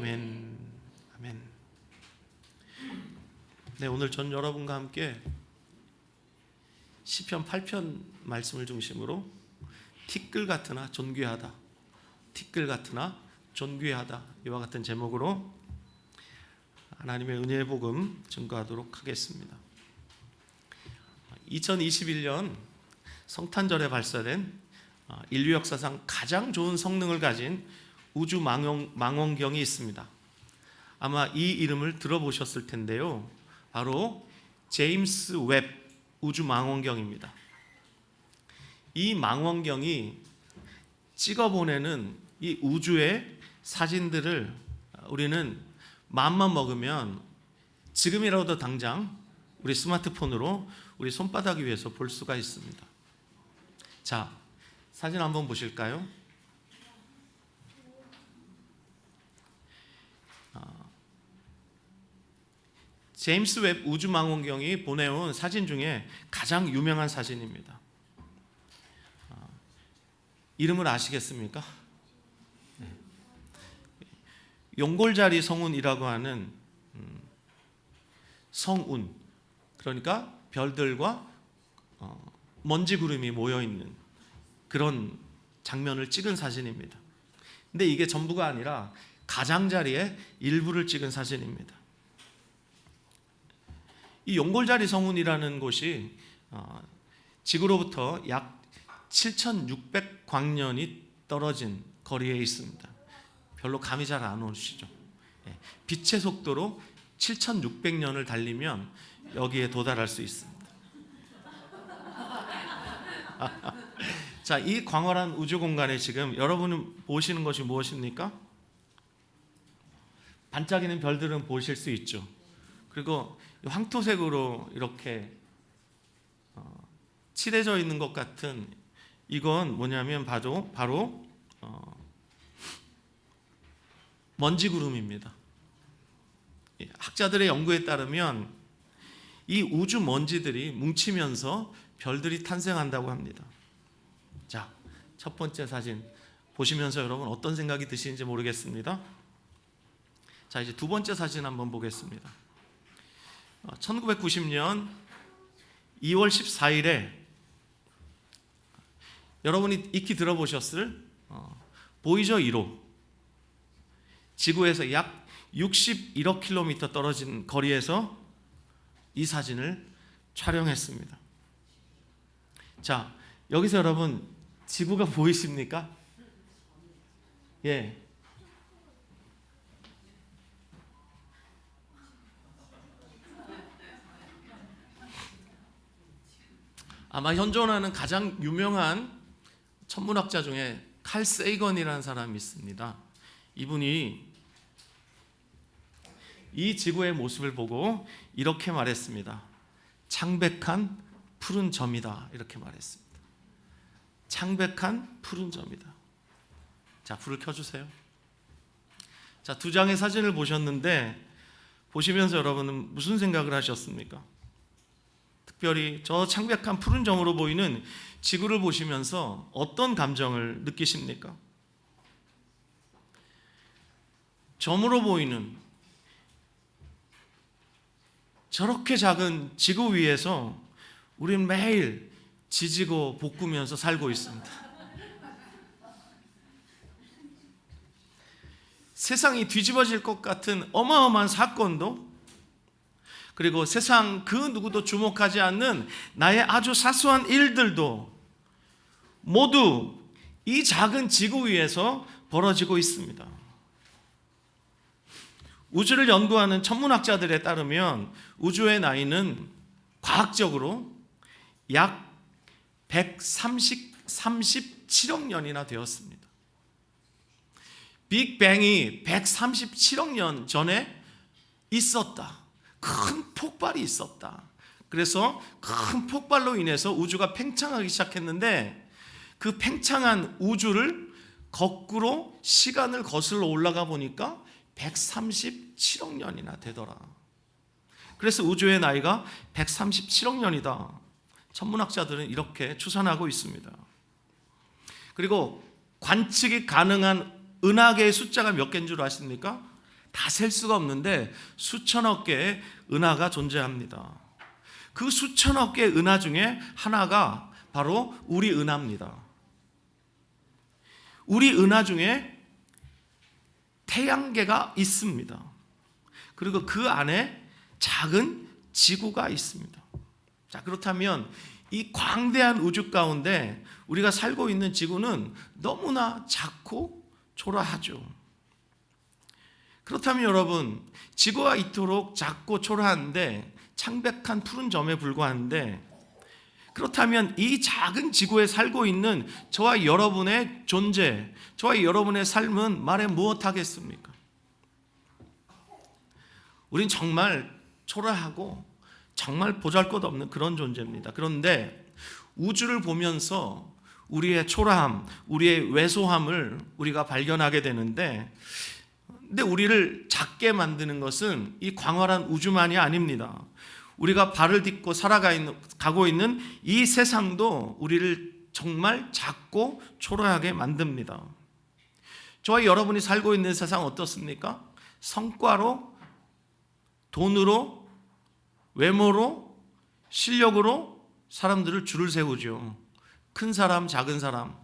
아멘. 아멘. 네, 오늘 전 여러분과 함께 시편 8편 말씀을 중심으로 티끌 같으나 존귀하다, 티끌 같으나 존귀하다, 이와 같은 제목으로 하나님의 은혜의 복음 증거하도록 하겠습니다. 2021년 성탄절에 발사된 인류 역사상 가장 좋은 성능을 가진 우주 망원경이 있습니다. 아마 이 이름을 들어보셨을 텐데요, 바로 제임스 웹 우주 망원경입니다. 이 망원경이 찍어보내는 이 우주의 사진들을 우리는 마음만 먹으면 지금이라도 당장 우리 스마트폰으로 우리 손바닥 위에서 볼 수가 있습니다. 자, 사진 한번 보실까요? 제임스 웹 우주 망원경이 보내온 사진 중에 가장 유명한 사진입니다. 이름을 아시겠습니까? 용골자리 성운이라고 하는 성운, 그러니까 별들과 먼지 구름이 모여 있는 그런 장면을 찍은 사진입니다. 근데 이게 전부가 아니라 가장자리의 일부를 찍은 사진입니다. 이 용골자리 성운이라는 곳이 지구로부터 약 7,600광년이 떨어진 거리에 있습니다. 별로 감이 잘 안 오시죠? 빛의 속도로 7,600년을 달리면 여기에 도달할 수 있습니다. 자, 이 광활한 우주 공간에 지금 여러분이 보시는 것이 무엇입니까? 반짝이는 별들은 보실 수 있죠. 그리고 황토색으로 이렇게 칠해져 있는 것 같은, 이건 뭐냐면 바로 먼지 구름입니다. 학자들의 연구에 따르면 이 우주 먼지들이 뭉치면서 별들이 탄생한다고 합니다. 자, 첫 번째 사진 보시면서 여러분 어떤 생각이 드시는지 모르겠습니다. 자, 이제 두 번째 사진 한번 보겠습니다. 1990년 2월 14일에 여러분이 익히 들어보셨을 보이저 1호, 지구에서 약 61억 킬로미터 떨어진 거리에서 이 사진을 촬영했습니다. 자, 여기서 여러분 지구가 보이십니까? 예. 아마 현존하는 가장 유명한 천문학자 중에 칼 세이건이라는 사람이 있습니다. 이분이 이 지구의 모습을 보고 이렇게 말했습니다. 창백한 푸른 점이다, 이렇게 말했습니다. 창백한 푸른 점이다. 자, 불을 켜주세요. 자, 두 장의 사진을 보셨는데 보시면서 여러분은 무슨 생각을 하셨습니까? 특별히 저 창백한 푸른 점으로 보이는 지구를 보시면서 어떤 감정을 느끼십니까? 점으로 보이는 저렇게 작은 지구 위에서 우리는 매일 지지고 볶으면서 살고 있습니다. 세상이 뒤집어질 것 같은 어마어마한 사건도, 그리고 세상 그 누구도 주목하지 않는 나의 아주 사소한 일들도 모두 이 작은 지구 위에서 벌어지고 있습니다. 우주를 연구하는 천문학자들에 따르면 우주의 나이는 과학적으로 약 137억 년이나 되었습니다. 빅뱅이 137억 년 전에 있었다. 큰 폭발이 있었다. 그래서 큰 폭발로 인해서 우주가 팽창하기 시작했는데 그 팽창한 우주를 거꾸로 시간을 거슬러 올라가 보니까 137억 년이나 되더라. 그래서 우주의 나이가 137억 년이다. 천문학자들은 이렇게 추산하고 있습니다. 그리고 관측이 가능한 은하계의 숫자가 몇 개인 줄 아십니까? 다 셀 수가 없는데 수천억 개의 은하가 존재합니다. 그 수천억 개의 은하 중에 하나가 바로 우리 은하입니다. 우리 은하 중에 태양계가 있습니다. 그리고 그 안에 작은 지구가 있습니다. 자, 그렇다면 이 광대한 우주 가운데 우리가 살고 있는 지구는 너무나 작고 초라하죠. 그렇다면 여러분, 지구가 이토록 작고 초라한데 창백한 푸른 점에 불과한데, 그렇다면 이 작은 지구에 살고 있는 저와 여러분의 존재, 저와 여러분의 삶은 말해 무엇하겠습니까? 우린 정말 초라하고 정말 보잘것없는 그런 존재입니다. 그런데 우주를 보면서 우리의 초라함, 우리의 왜소함을 우리가 발견하게 되는데, 근데 우리를 작게 만드는 것은 이 광활한 우주만이 아닙니다. 우리가 발을 딛고 가고 있는 이 세상도 우리를 정말 작고 초라하게 만듭니다. 저와 여러분이 살고 있는 세상 어떻습니까? 성과로, 돈으로, 외모로, 실력으로 사람들을 줄을 세우죠. 큰 사람, 작은 사람,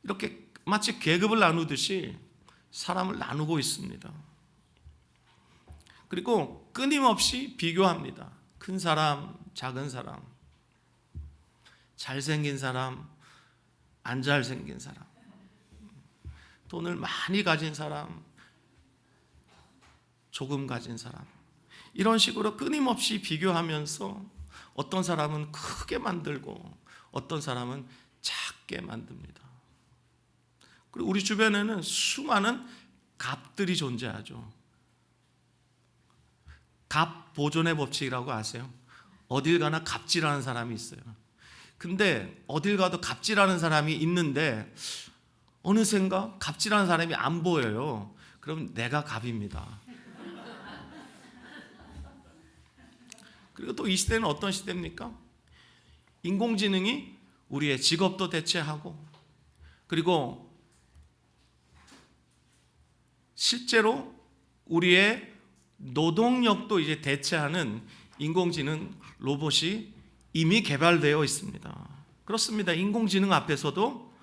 이렇게 마치 계급을 나누듯이 사람을 나누고 있습니다. 그리고 끊임없이 비교합니다. 큰 사람, 작은 사람, 잘생긴 사람, 안 잘생긴 사람, 돈을 많이 가진 사람, 조금 가진 사람, 이런 식으로 끊임없이 비교하면서 어떤 사람은 크게 만들고 어떤 사람은 작게 만듭니다. 그리고 우리 주변에는 수많은 갑들이 존재하죠. 갑 보존의 법칙이라고 아세요? 어딜 가나 갑질하는 사람이 있어요. 근데 어딜 가도 갑질하는 사람이 있는데 어느샌가 갑질하는 사람이 안 보여요. 그럼 내가 갑입니다. 그리고 또 이 시대는 어떤 시대입니까? 인공지능이 우리의 직업도 대체하고, 그리고 실제로 우리의 노동력도 이제 대체하는 인공지능 로봇이 이미 개발되어 있습니다. 그렇습니다. 인공지능 앞에서도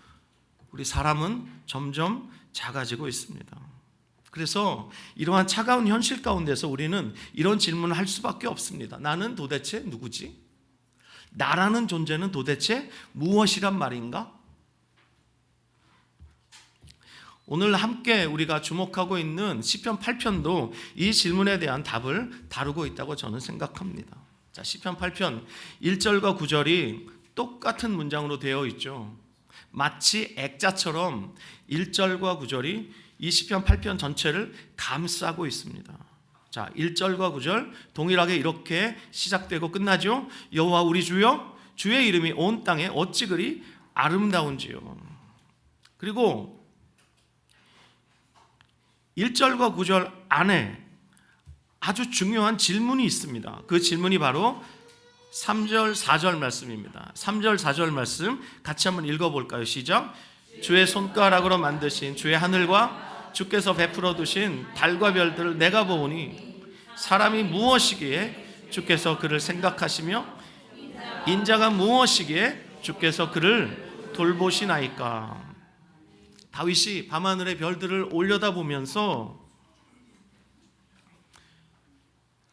우리 사람은 점점 작아지고 있습니다. 그래서 이러한 차가운 현실 가운데서 우리는 이런 질문을 할 수밖에 없습니다. 나는 도대체 누구지? 나라는 존재는 도대체 무엇이란 말인가? 오늘 함께 우리가 주목하고 있는 시편 8편도 이 질문에 대한 답을 다루고 있다고 저는 생각합니다. 자, 시편 8편 1절과 9절이 똑같은 문장으로 되어 있죠. 마치 액자처럼 1절과 9절이 이 시편 8편 전체를 감싸고 있습니다. 자, 1절과 9절 동일하게 이렇게 시작되고 끝나죠. 여호와 우리 주여, 주의 이름이 온 땅에 어찌 그리 아름다운지요. 그리고 1절과 9절 안에 아주 중요한 질문이 있습니다. 그 질문이 바로 3절, 4절 말씀입니다. 3절, 4절 말씀 같이 한번 읽어볼까요? 시작. 주의 손가락으로 만드신 주의 하늘과 주께서 베풀어 두신 달과 별들을 내가 보오니 사람이 무엇이기에 주께서 그를 생각하시며 인자가 무엇이기에 주께서 그를 돌보시나이까. 다윗이 밤하늘의 별들을 올려다보면서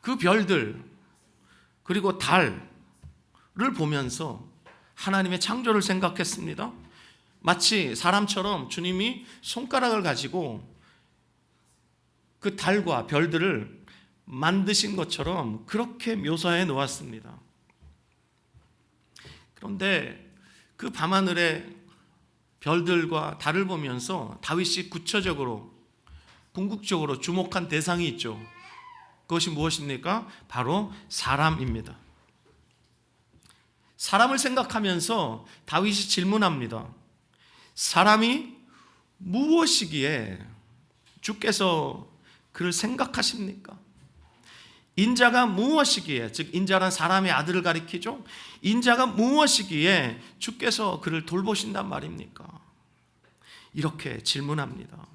그 별들 그리고 달을 보면서 하나님의 창조를 생각했습니다. 마치 사람처럼 주님이 손가락을 가지고 그 달과 별들을 만드신 것처럼 그렇게 묘사해 놓았습니다. 그런데 그 밤하늘의 별들과 달을 보면서 다윗이 구체적으로 궁극적으로 주목한 대상이 있죠. 그것이 무엇입니까? 바로 사람입니다. 사람을 생각하면서 다윗이 질문합니다. 사람이 무엇이기에 주께서 그를 생각하십니까? 인자가 무엇이기에, 즉 인자란 사람의 아들을 가리키죠. 인자가 무엇이기에 주께서 그를 돌보신단 말입니까? 이렇게 질문합니다.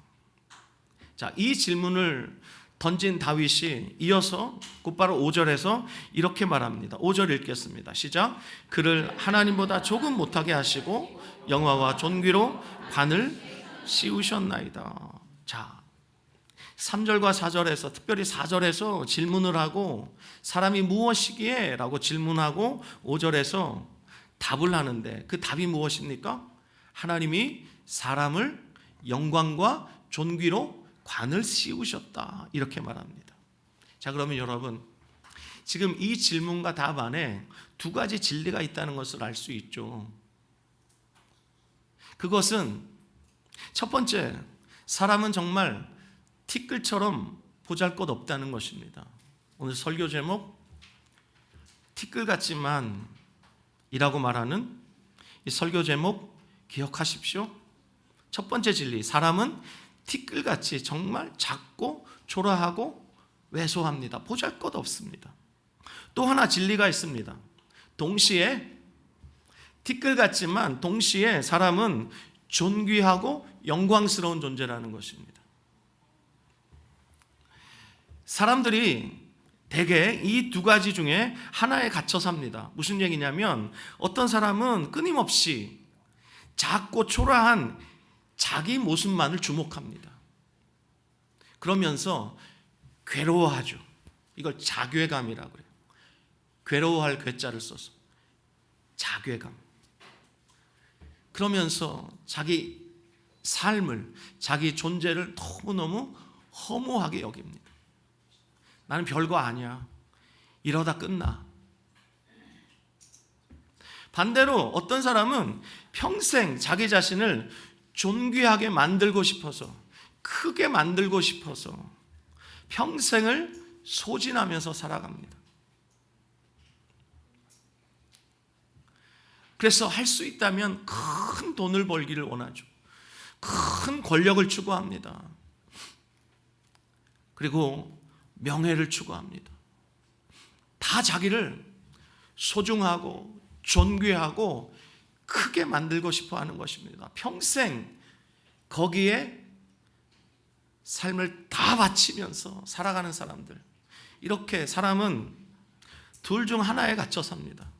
자, 이 질문을 던진 다윗이 이어서 곧바로 5절에서 이렇게 말합니다. 5절 읽겠습니다. 시작. 그를 하나님보다 조금 못하게 하시고 영화와 존귀로 관을 씌우셨나이다. 자, 3절과 4절에서, 특별히 4절에서 질문을 하고 사람이 무엇이기에? 라고 질문하고 5절에서 답을 하는데 그 답이 무엇입니까? 하나님이 사람을 영광과 존귀로 관을 씌우셨다, 이렇게 말합니다. 자, 그러면 여러분, 지금 이 질문과 답 안에 두 가지 진리가 있다는 것을 알 수 있죠. 그것은 첫 번째, 사람은 정말 티끌처럼 보잘것없다는 것입니다. 오늘 설교 제목, 티끌 같지만 이라고 말하는 이 설교 제목 기억하십시오. 첫 번째 진리, 사람은 티끌같이 정말 작고 초라하고 왜소합니다. 보잘것없습니다. 또 하나 진리가 있습니다. 동시에 티끌 같지만 동시에 사람은 존귀하고 영광스러운 존재라는 것입니다. 사람들이 대개 이 두 가지 중에 하나에 갇혀 삽니다. 무슨 얘기냐면 어떤 사람은 끊임없이 작고 초라한 자기 모습만을 주목합니다. 그러면서 괴로워하죠. 이걸 자괴감이라고 그래요. 괴로워할 괴자를 써서 자괴감. 그러면서 자기 삶을, 자기 존재를 너무너무 허무하게 여깁니다. 나는 별거 아니야. 이러다 끝나. 반대로 어떤 사람은 평생 자기 자신을 존귀하게 만들고 싶어서, 크게 만들고 싶어서 평생을 소진하면서 살아갑니다. 그래서 할 수 있다면 큰 돈을 벌기를 원하죠. 큰 권력을 추구합니다. 그리고 명예를 추구합니다. 다 자기를 소중하고 존귀하고 크게 만들고 싶어 하는 것입니다. 평생 거기에 삶을 다 바치면서 살아가는 사람들, 이렇게 사람은 둘 중 하나에 갇혀 삽니다.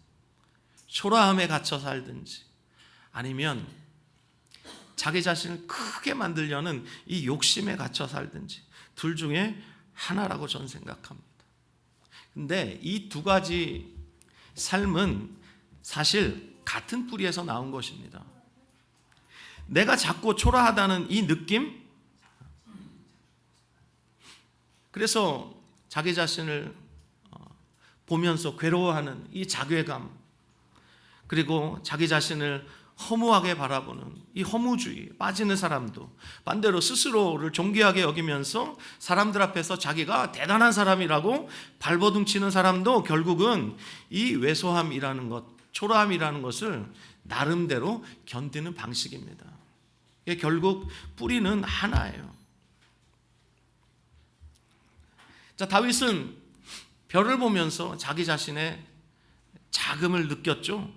초라함에 갇혀 살든지 아니면 자기 자신을 크게 만들려는 이 욕심에 갇혀 살든지, 둘 중에 하나라고 저는 생각합니다. 근데 이 두 가지 삶은 사실 같은 뿌리에서 나온 것입니다. 내가 작고 초라하다는 이 느낌, 그래서 자기 자신을 보면서 괴로워하는 이 자괴감, 그리고 자기 자신을 허무하게 바라보는 이 허무주의 빠지는 사람도, 반대로 스스로를 존귀하게 여기면서 사람들 앞에서 자기가 대단한 사람이라고 발버둥치는 사람도 결국은 이 왜소함이라는 것, 초라함이라는 것을 나름대로 견디는 방식입니다. 이게 결국 뿌리는 하나예요. 자, 다윗은 별을 보면서 자기 자신의 작음을 느꼈죠.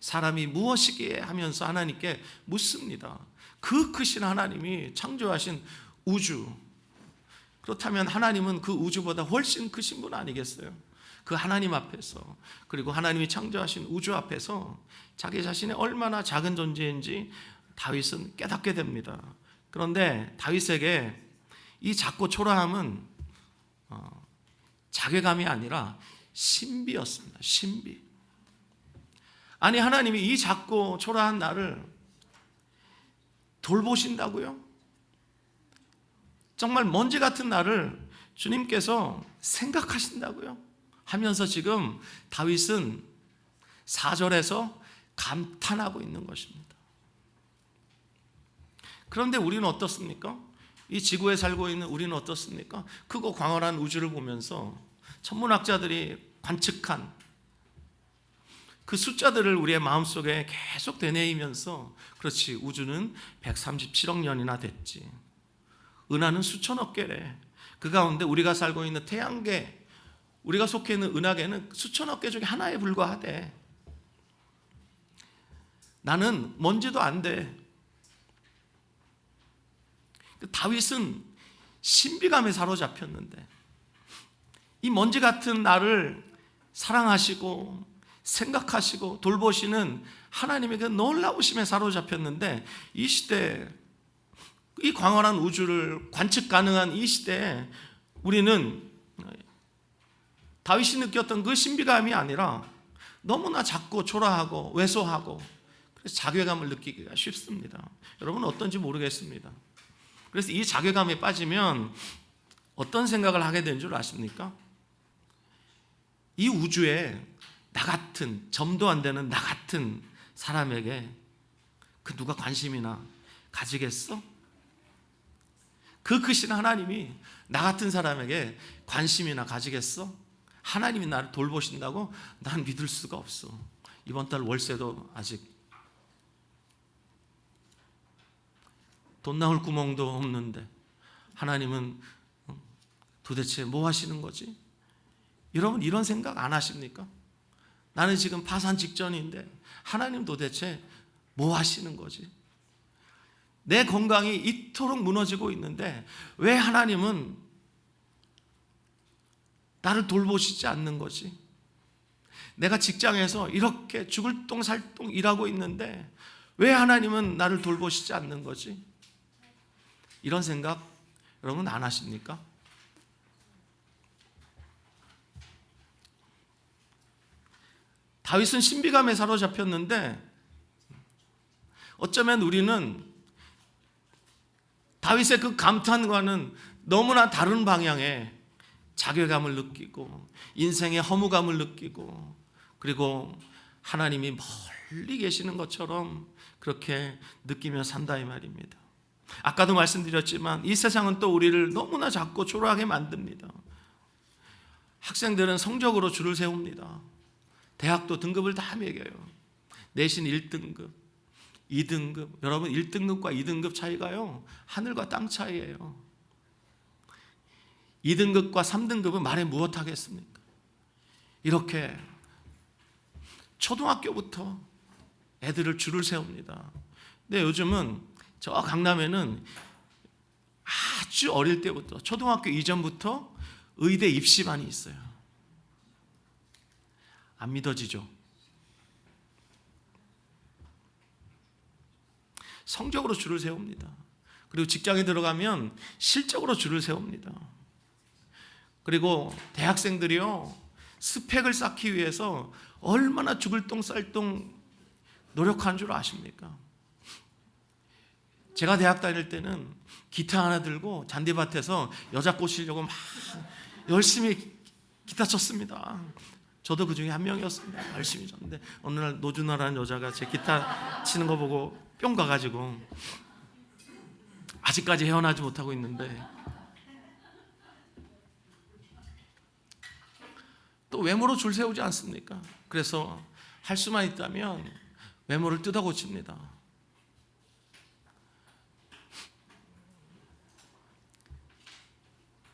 사람이 무엇이기에 하면서 하나님께 묻습니다. 그 크신 하나님이 창조하신 우주, 그렇다면 하나님은 그 우주보다 훨씬 크신 분 아니겠어요? 그 하나님 앞에서, 그리고 하나님이 창조하신 우주 앞에서 자기 자신이 얼마나 작은 존재인지 다윗은 깨닫게 됩니다. 그런데 다윗에게 이 작고 초라함은 자괴감이 아니라 신비였습니다. 신비. 아니, 하나님이 이 작고 초라한 나를 돌보신다고요? 정말 먼지 같은 나를 주님께서 생각하신다고요? 하면서 지금 다윗은 4절에서 감탄하고 있는 것입니다. 그런데 우리는 어떻습니까? 이 지구에 살고 있는 우리는 어떻습니까? 크고 광활한 우주를 보면서 천문학자들이 관측한 그 숫자들을 우리의 마음속에 계속 되뇌이면서, 그렇지, 우주는 137억 년이나 됐지, 은하는 수천억 개래, 그 가운데 우리가 살고 있는 태양계, 우리가 속해 있는 은하계는 수천억 개 중에 하나에 불과하대, 나는 먼지도 안 돼. 다윗은 신비감에 사로잡혔는데 이 먼지 같은 나를 사랑하시고 생각하시고 돌보시는 하나님의 그 놀라우심에 사로잡혔는데, 이 시대에, 이 광활한 우주를 관측 가능한 이 시대에 우리는 다윗이 느꼈던 그 신비감이 아니라 너무나 작고 초라하고 왜소하고, 그래서 자괴감을 느끼기가 쉽습니다. 여러분은 어떤지 모르겠습니다. 그래서 이 자괴감에 빠지면 어떤 생각을 하게 된 줄 아십니까? 이 우주에 나 같은, 점도 안 되는 나 같은 사람에게 그 누가 관심이나 가지겠어? 그 크신 하나님이 나 같은 사람에게 관심이나 가지겠어? 하나님이 나를 돌보신다고? 난 믿을 수가 없어. 이번 달 월세도 아직 돈 나올 구멍도 없는데 하나님은 도대체 뭐 하시는 거지? 여러분, 이런 생각 안 하십니까? 나는 지금 파산 직전인데 하나님 도대체 뭐 하시는 거지? 내 건강이 이토록 무너지고 있는데 왜 하나님은 나를 돌보시지 않는 거지? 내가 직장에서 이렇게 죽을 똥 살 똥 일하고 있는데 왜 하나님은 나를 돌보시지 않는 거지? 이런 생각 여러분 안 하십니까? 다윗은 신비감에 사로잡혔는데 어쩌면 우리는 다윗의 그 감탄과는 너무나 다른 방향의 자괴감을 느끼고 인생의 허무감을 느끼고, 그리고 하나님이 멀리 계시는 것처럼 그렇게 느끼며 산다 이 말입니다. 아까도 말씀드렸지만 이 세상은 또 우리를 너무나 작고 초라하게 만듭니다. 학생들은 성적으로 줄을 세웁니다. 대학도 등급을 다 매겨요. 내신 1등급, 2등급. 여러분, 1등급과 2등급 차이가요, 하늘과 땅 차이예요. 2등급과 3등급은 말해 무엇하겠습니까? 이렇게 초등학교부터 애들을 줄을 세웁니다. 근데 요즘은 저 강남에는 아주 어릴 때부터, 초등학교 이전부터 의대 입시반이 있어요. 안 믿어지죠? 성적으로 줄을 세웁니다. 그리고 직장에 들어가면 실적으로 줄을 세웁니다. 그리고 대학생들이요, 스펙을 쌓기 위해서 얼마나 죽을 똥 쌀 똥 노력하는 줄 아십니까? 제가 대학 다닐 때는 기타 하나 들고 잔디밭에서 여자 꼬시려고 막 열심히 기타 쳤습니다. 저도 그 중에 한 명이었습니다. 열심히 쳤는데 어느 날 노준아라는 여자가 제 기타 치는 거 보고 뿅 가가지고 아직까지 헤어나지 못하고 있는데, 또 외모로 줄 세우지 않습니까? 그래서 할 수만 있다면 외모를 뜯어 고칩니다.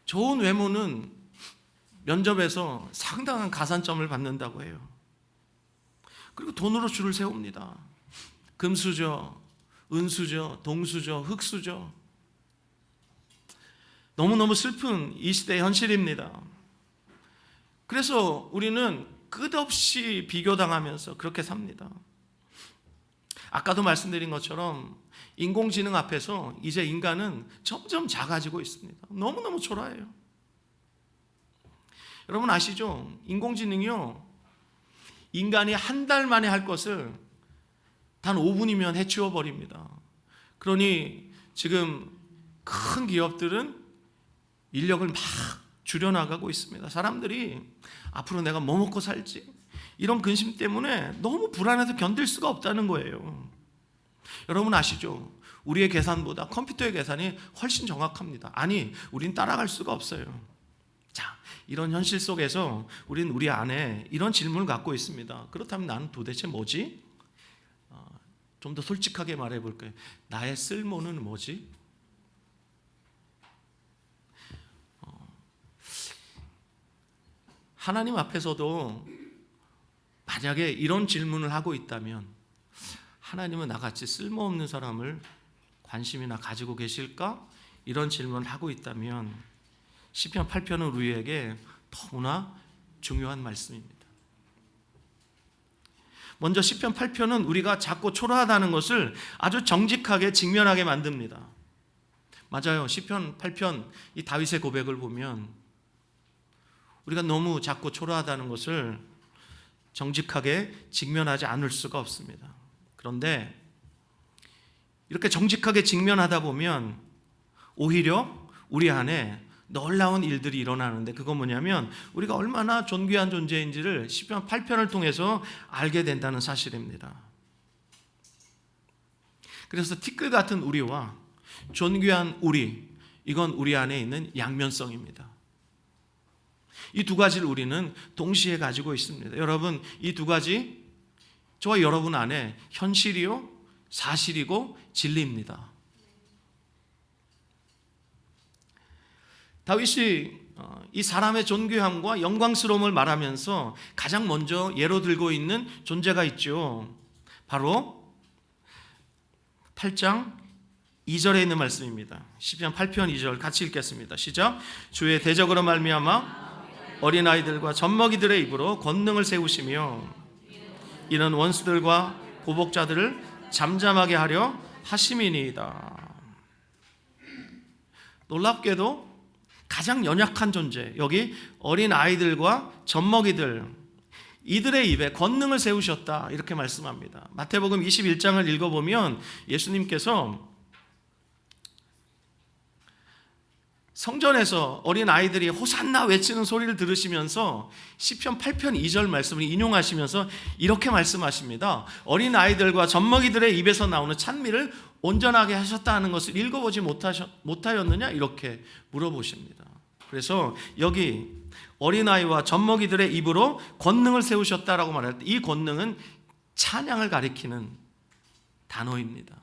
좋은 외모는 면접에서 상당한 가산점을 받는다고 해요. 그리고 돈으로 줄을 세웁니다. 금수저, 은수저, 동수저, 흑수저. 너무너무 슬픈 이 시대의 현실입니다. 그래서 우리는 끝없이 비교당하면서 그렇게 삽니다. 아까도 말씀드린 것처럼 인공지능 앞에서 이제 인간은 점점 작아지고 있습니다. 너무너무 초라해요. 여러분 아시죠? 인공지능이요, 인간이 한 달 만에 할 것을 단 5분이면 해치워 버립니다. 그러니 지금 큰 기업들은 인력을 막 줄여나가고 있습니다. 사람들이 앞으로 내가 뭐 먹고 살지, 이런 근심 때문에 너무 불안해서 견딜 수가 없다는 거예요. 여러분 아시죠? 우리의 계산보다 컴퓨터의 계산이 훨씬 정확합니다. 아니, 우린 따라갈 수가 없어요. 자, 이런 현실 속에서 우리는 우리 안에 이런 질문을 갖고 있습니다. 그렇다면 나는 도대체 뭐지? 좀 더 솔직하게 말해 볼까요? 나의 쓸모는 뭐지? 하나님 앞에서도 만약에 이런 질문을 하고 있다면 하나님은 나같이 쓸모없는 사람을 관심이나 가지고 계실까? 이런 질문을 하고 있다면 시편 8편은 우리에게 너무나 중요한 말씀입니다. 먼저 시편 8편은 우리가 작고 초라하다는 것을 아주 정직하게 직면하게 만듭니다. 맞아요. 시편 8편 이 다윗의 고백을 보면 우리가 너무 작고 초라하다는 것을 정직하게 직면하지 않을 수가 없습니다. 그런데 이렇게 정직하게 직면하다 보면 오히려 우리 안에 놀라운 일들이 일어나는데, 그건 뭐냐면 우리가 얼마나 존귀한 존재인지를 시편 8편을 통해서 알게 된다는 사실입니다. 그래서 티끌 같은 우리와 존귀한 우리, 이건 우리 안에 있는 양면성입니다. 이 두 가지를 우리는 동시에 가지고 있습니다. 여러분, 이 두 가지 저와 여러분 안에 현실이요, 사실이고 진리입니다. 다윗이 이 사람의 존귀함과 영광스러움을 말하면서 가장 먼저 예로 들고 있는 존재가 있죠. 바로 8장 2절에 있는 말씀입니다. 시편 8편 2절 같이 읽겠습니다. 시작. 주의 대적으로 말미암아 어린아이들과 젖먹이들의 입으로 권능을 세우시며 이는 원수들과 보복자들을 잠잠하게 하려 하심이니이다. 놀랍게도 가장 연약한 존재, 여기 어린아이들과 젖먹이들, 이들의 입에 권능을 세우셨다, 이렇게 말씀합니다. 마태복음 21장을 읽어보면 예수님께서 성전에서 어린아이들이 호산나 외치는 소리를 들으시면서 시편 8편 2절 말씀을 인용하시면서 이렇게 말씀하십니다. 어린아이들과 젖먹이들의 입에서 나오는 찬미를 온전하게 하셨다는 것을 읽어보지 못하였느냐, 이렇게 물어보십니다. 그래서 여기 어린아이와 젖먹이들의 입으로 권능을 세우셨다라고 말할 때 이 권능은 찬양을 가리키는 단어입니다.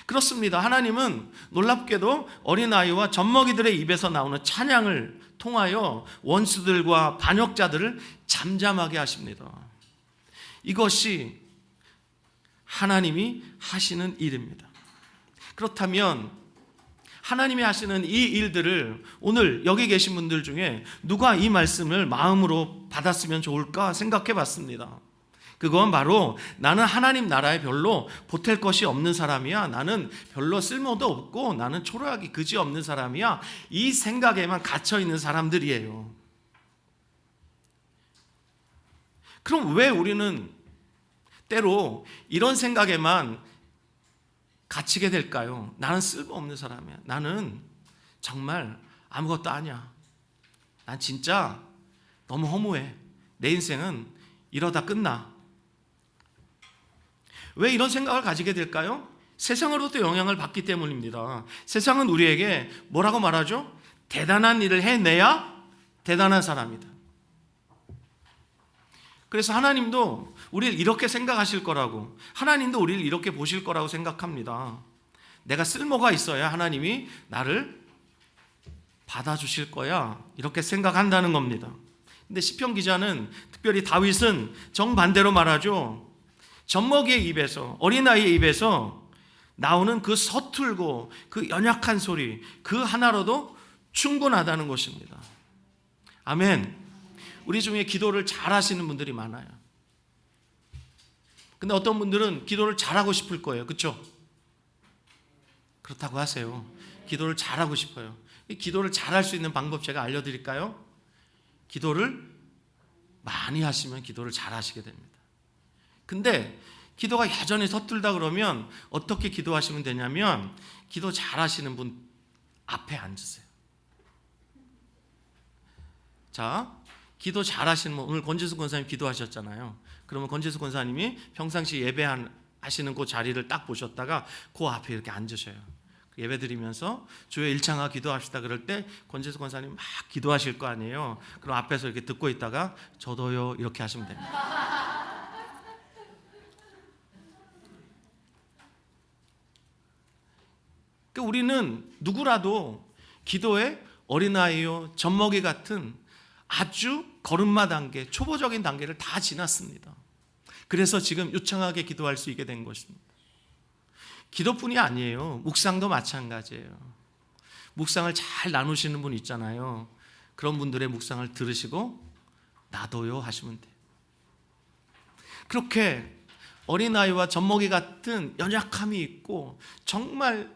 그렇습니다. 하나님은 놀랍게도 어린아이와 젖먹이들의 입에서 나오는 찬양을 통하여 원수들과 반역자들을 잠잠하게 하십니다. 이것이 하나님이 하시는 일입니다. 그렇다면 하나님이 하시는 이 일들을 오늘 여기 계신 분들 중에 누가 이 말씀을 마음으로 받았으면 좋을까 생각해 봤습니다. 그건 바로 나는 하나님 나라에 별로 보탤 것이 없는 사람이야, 나는 별로 쓸모도 없고 나는 초라하기 그지없는 사람이야, 이 생각에만 갇혀 있는 사람들이에요. 그럼 왜 우리는 때로 이런 생각에만 갇히게 될까요? 나는 쓸모없는 사람이야, 나는 정말 아무것도 아니야, 난 진짜 너무 허무해, 내 인생은 이러다 끝나. 왜 이런 생각을 가지게 될까요? 세상으로부터 영향을 받기 때문입니다. 세상은 우리에게 뭐라고 말하죠? 대단한 일을 해내야 대단한 사람이다. 그래서 하나님도 우리를 이렇게 생각하실 거라고, 하나님도 우리를 이렇게 보실 거라고 생각합니다. 내가 쓸모가 있어야 하나님이 나를 받아주실 거야, 이렇게 생각한다는 겁니다. 근데 시편 기자는, 특별히 다윗은 정반대로 말하죠. 젖먹이의 입에서, 어린아이의 입에서 나오는 그 서툴고 그 연약한 소리, 그 하나로도 충분하다는 것입니다. 아멘. 우리 중에 기도를 잘하시는 분들이 많아요. 근데 어떤 분들은 기도를 잘하고 싶을 거예요. 그렇죠? 그렇다고 하세요. 기도를 잘하고 싶어요. 이 기도를 잘할 수 있는 방법 제가 알려드릴까요? 기도를 많이 하시면 기도를 잘하시게 됩니다. 근데 기도가 여전히 서툴다 그러면 어떻게 기도하시면 되냐면, 기도 잘하시는 분 앞에 앉으세요. 자, 기도 잘하시는 분, 오늘 권지수 권사님 기도하셨잖아요. 그러면 권지수 권사님이 평상시 예배하시는 그 자리를 딱 보셨다가 그 앞에 이렇게 앉으셔요. 예배 드리면서 주여 일창하 기도합시다 그럴 때 권지수 권사님 막 기도하실 거 아니에요. 그럼 앞에서 이렇게 듣고 있다가 저도요, 이렇게 하시면 됩니다. 우리는 누구라도 기도에 어린아이요, 젖먹이 같은 아주 걸음마 단계, 초보적인 단계를 다 지났습니다. 그래서 지금 유창하게 기도할 수 있게 된 것입니다. 기도뿐이 아니에요. 묵상도 마찬가지예요. 묵상을 잘 나누시는 분 있잖아요. 그런 분들의 묵상을 들으시고 나도요 하시면 돼요. 그렇게 어린아이와 젖먹이 같은 연약함이 있고 정말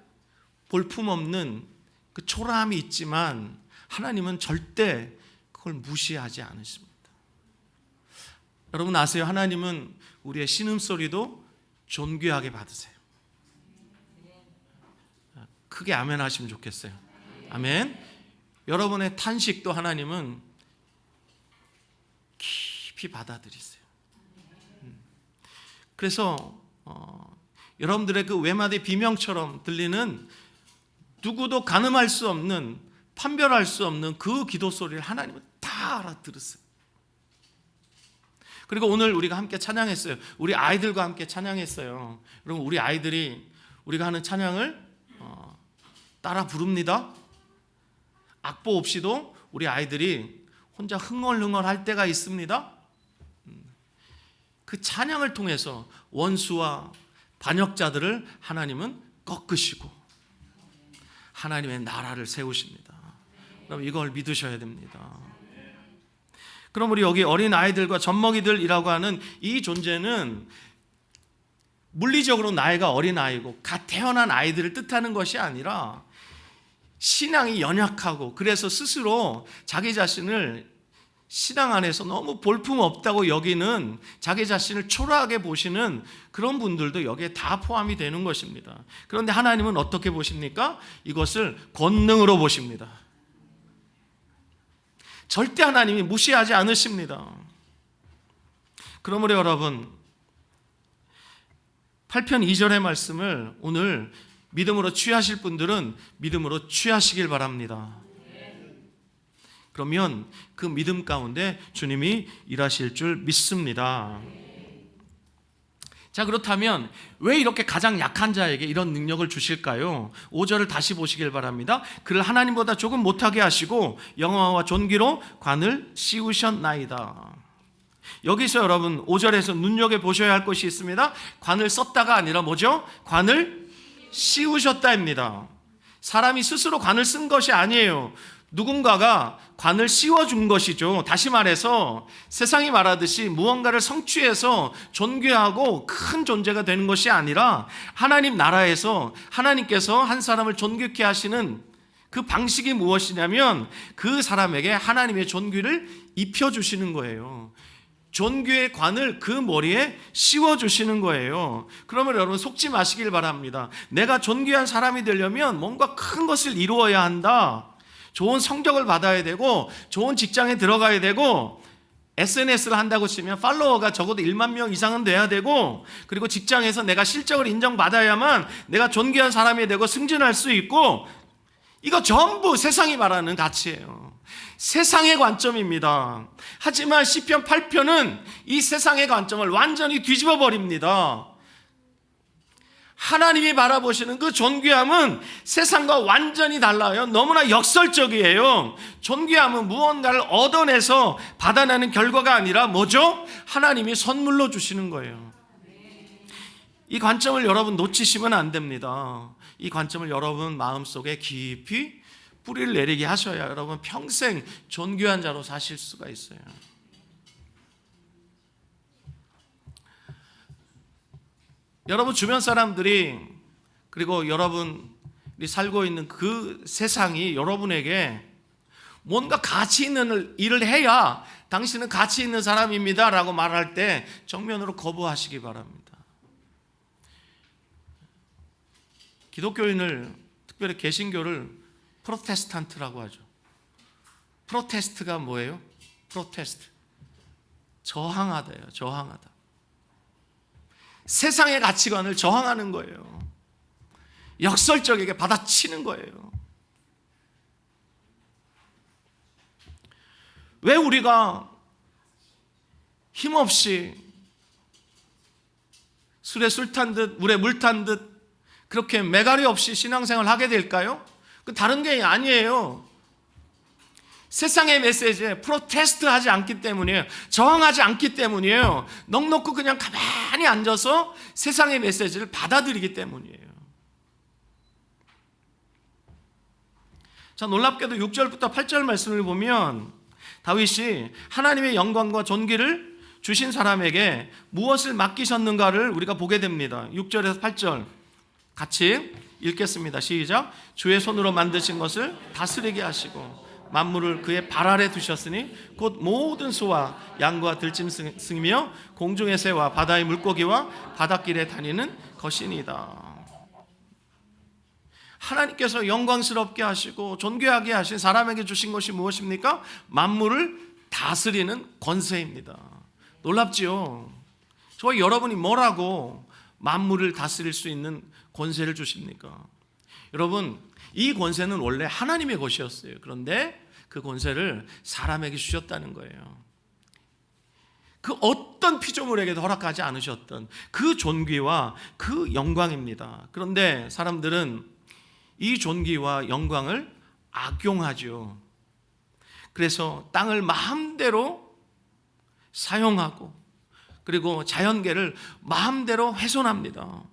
볼품없는 그 초라함이 있지만 하나님은 절대 그걸 무시하지 않으십니다. 여러분 아세요? 하나님은 우리의 신음소리도 존귀하게 받으세요. 크게 아멘 하시면 좋겠어요. 아멘. 여러분의 탄식도 하나님은 깊이 받아들이세요. 그래서 여러분들의 그 외마디 비명처럼 들리는 누구도 가늠할 수 없는, 판별할 수 없는 그 기도 소리를 하나님은 다 알아들으세요. 그리고 오늘 우리가 함께 찬양했어요. 우리 아이들과 함께 찬양했어요. 여러분 우리 아이들이 우리가 하는 찬양을 따라 부릅니다. 악보 없이도 우리 아이들이 혼자 흥얼흥얼 할 때가 있습니다. 그 찬양을 통해서 원수와 반역자들을 하나님은 꺾으시고 하나님의 나라를 세우십니다. 그럼 이걸 믿으셔야 됩니다. 그럼 우리 여기 어린 아이들과 젖먹이들이라고 하는 이 존재는 물리적으로 나이가 어린 아이고 갓 태어난 아이들을 뜻하는 것이 아니라 신앙이 연약하고 그래서 스스로 자기 자신을 신앙 안에서 너무 볼품없다고 여기는, 자기 자신을 초라하게 보시는 그런 분들도 여기에 다 포함이 되는 것입니다. 그런데 하나님은 어떻게 보십니까? 이것을 권능으로 보십니다. 절대 하나님이 무시하지 않으십니다. 그러므로 여러분 8편 2절의 말씀을 오늘 믿음으로 취하실 분들은 믿음으로 취하시길 바랍니다. 그러면 그 믿음 가운데 주님이 일하실 줄 믿습니다. 자, 그렇다면 왜 이렇게 가장 약한 자에게 이런 능력을 주실까요? 5절을 다시 보시길 바랍니다. 그를 하나님보다 조금 못하게 하시고 영화와 존귀로 관을 씌우셨나이다. 여기서 여러분 5절에서 눈여겨보셔야 할 것이 있습니다. 관을 썼다가 아니라 뭐죠? 관을 씌우셨다입니다. 사람이 스스로 관을 쓴 것이 아니에요. 누군가가 관을 씌워준 것이죠. 다시 말해서 세상이 말하듯이 무언가를 성취해서 존귀하고 큰 존재가 되는 것이 아니라 하나님 나라에서 하나님께서 한 사람을 존귀케 하시는 그 방식이 무엇이냐면 그 사람에게 하나님의 존귀를 입혀주시는 거예요. 존귀의 관을 그 머리에 씌워주시는 거예요. 그러면 여러분 속지 마시길 바랍니다. 내가 존귀한 사람이 되려면 뭔가 큰 것을 이루어야 한다. 좋은 성적을 받아야 되고 좋은 직장에 들어가야 되고 SNS를 한다고 치면 팔로워가 적어도 1만 명 이상은 돼야 되고 그리고 직장에서 내가 실적을 인정받아야만 내가 존귀한 사람이 되고 승진할 수 있고 이거 전부 세상이 말하는 가치예요. 세상의 관점입니다. 하지만 시편 8편은 이 세상의 관점을 완전히 뒤집어 버립니다. 하나님이 바라보시는 그 존귀함은 세상과 완전히 달라요. 너무나 역설적이에요. 존귀함은 무언가를 얻어내서 받아내는 결과가 아니라 뭐죠? 하나님이 선물로 주시는 거예요. 이 관점을 여러분 놓치시면 안 됩니다. 이 관점을 여러분 마음속에 깊이 뿌리를 내리게 하셔야 여러분 평생 존귀한 자로 사실 수가 있어요. 여러분 주변 사람들이 그리고 여러분이 살고 있는 그 세상이 여러분에게 뭔가 가치 있는 일을 해야 당신은 가치 있는 사람입니다 라고 말할 때 정면으로 거부하시기 바랍니다. 기독교인을, 특별히 개신교를 프로테스탄트라고 하죠. 프로테스트가 뭐예요? 프로테스트, 저항하다예요. 저항하다. 세상의 가치관을 저항하는 거예요. 역설적이게 받아치는 거예요. 왜 우리가 힘없이 술에 술 탄 듯 물에 물 탄 듯 그렇게 매가리 없이 신앙생활을 하게 될까요? 그 다른 게 아니에요. 세상의 메시지에 프로테스트 하지 않기 때문이에요. 저항하지 않기 때문이에요. 넋 놓고 그냥 가만히 앉아서 세상의 메시지를 받아들이기 때문이에요. 자, 놀랍게도 6절부터 8절 말씀을 보면 다윗이 하나님의 영광과 존귀를 주신 사람에게 무엇을 맡기셨는가를 우리가 보게 됩니다. 6절에서 8절 같이 읽겠습니다. 시작. 주의 손으로 만드신 것을 다스리게 하시고 만물을 그의 발 아래 두셨으니 곧 모든 소와 양과 들짐승이며 공중의 새와 바다의 물고기와 바닷길에 다니는 것이니이다. 하나님께서 영광스럽게 하시고 존귀하게 하신 사람에게 주신 것이 무엇입니까? 만물을 다스리는 권세입니다. 놀랍지요? 저와 여러분이 뭐라고 만물을 다스릴 수 있는 권세를 주십니까? 여러분, 이 권세는 원래 하나님의 것이었어요. 그런데 그 권세를 사람에게 주셨다는 거예요. 그 어떤 피조물에게도 허락하지 않으셨던 그 존귀와 그 영광입니다. 그런데 사람들은 이 존귀와 영광을 악용하죠. 그래서 땅을 마음대로 사용하고 그리고 자연계를 마음대로 훼손합니다.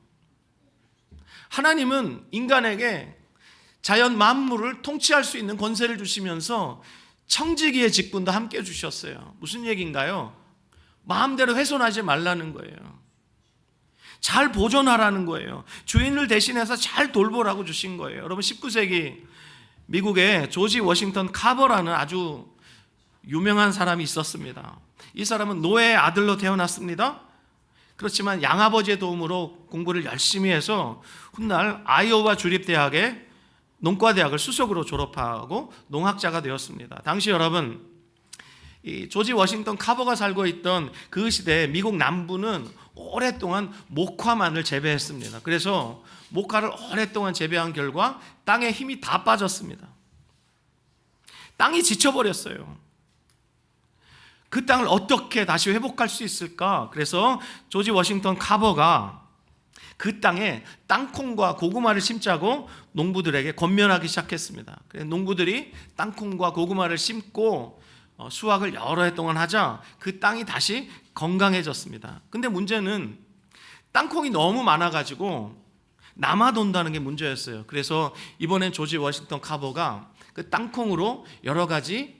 하나님은 인간에게 자연 만물을 통치할 수 있는 권세를 주시면서 청지기의 직분도 함께 주셨어요. 무슨 얘기인가요? 마음대로 훼손하지 말라는 거예요. 잘 보존하라는 거예요. 주인을 대신해서 잘 돌보라고 주신 거예요. 여러분, 19세기 미국의 조지 워싱턴 카버라는 아주 유명한 사람이 있었습니다. 이 사람은 노예의 아들로 태어났습니다. 그렇지만 양아버지의 도움으로 공부를 열심히 해서 훗날 아이오와 주립대학의 농과대학을 수석으로 졸업하고 농학자가 되었습니다. 당시 여러분, 이 조지 워싱턴 카버가 살고 있던 그 시대에 미국 남부는 오랫동안 목화만을 재배했습니다. 그래서 목화를 오랫동안 재배한 결과 땅에 힘이 다 빠졌습니다. 땅이 지쳐버렸어요. 그 땅을 어떻게 다시 회복할 수 있을까? 그래서 조지 워싱턴 카버가 그 땅에 땅콩과 고구마를 심자고 농부들에게 권면하기 시작했습니다. 그래서 농부들이 땅콩과 고구마를 심고 수확을 여러 해 동안 하자 그 땅이 다시 건강해졌습니다. 근데 문제는 땅콩이 너무 많아가지고 남아돈다는 게 문제였어요. 그래서 이번엔 조지 워싱턴 카버가 그 땅콩으로 여러 가지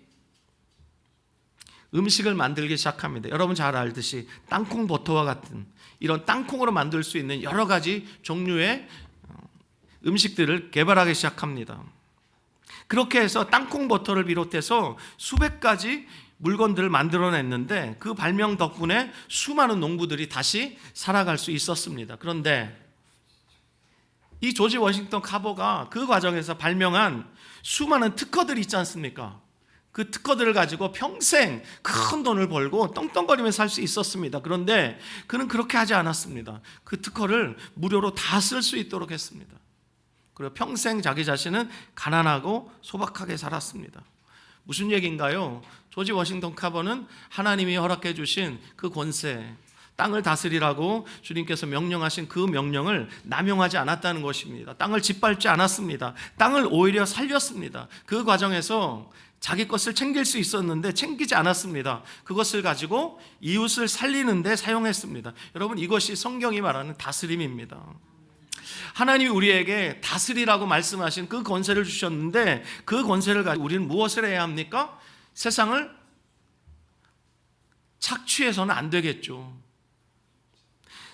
음식을 만들기 시작합니다. 여러분 잘 알듯이 땅콩 버터와 같은 이런 땅콩으로 만들 수 있는 여러 가지 종류의 음식들을 개발하기 시작합니다. 그렇게 해서 땅콩 버터를 비롯해서 수백 가지 물건들을 만들어냈는데 그 발명 덕분에 수많은 농부들이 다시 살아갈 수 있었습니다. 그런데 이 조지 워싱턴 카버가 그 과정에서 발명한 수많은 특허들이 있지 않습니까? 그 특허들을 가지고 평생 큰 돈을 벌고 떵떵거리며 살 수 있었습니다. 그런데 그는 그렇게 하지 않았습니다. 그 특허를 무료로 다 쓸 수 있도록 했습니다. 그리고 평생 자기 자신은 가난하고 소박하게 살았습니다. 무슨 얘기인가요? 조지 워싱턴 카버는 하나님이 허락해 주신 그 권세, 땅을 다스리라고 주님께서 명령하신 그 명령을 남용하지 않았다는 것입니다. 땅을 짓밟지 않았습니다. 땅을 오히려 살렸습니다. 그 과정에서 자기 것을 챙길 수 있었는데 챙기지 않았습니다. 그것을 가지고 이웃을 살리는 데 사용했습니다. 여러분, 이것이 성경이 말하는 다스림입니다. 하나님이 우리에게 다스리라고 말씀하신 그 권세를 주셨는데 그 권세를 가지고 우리는 무엇을 해야 합니까? 세상을 착취해서는 안 되겠죠.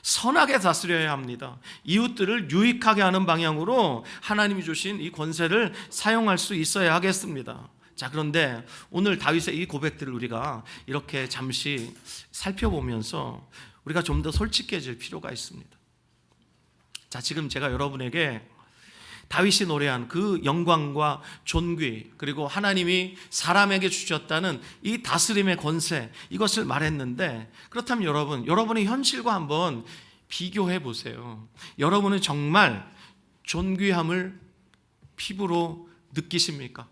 선하게 다스려야 합니다. 이웃들을 유익하게 하는 방향으로 하나님이 주신 이 권세를 사용할 수 있어야 하겠습니다. 자, 그런데 오늘 다윗의 이 고백들을 우리가 이렇게 잠시 살펴보면서 우리가 좀 더 솔직해질 필요가 있습니다. 자, 지금 제가 여러분에게 다윗이 노래한 그 영광과 존귀, 그리고 하나님이 사람에게 주셨다는 이 다스림의 권세, 이것을 말했는데, 그렇다면 여러분의 현실과 한번 비교해 보세요. 여러분은 정말 존귀함을 피부로 느끼십니까?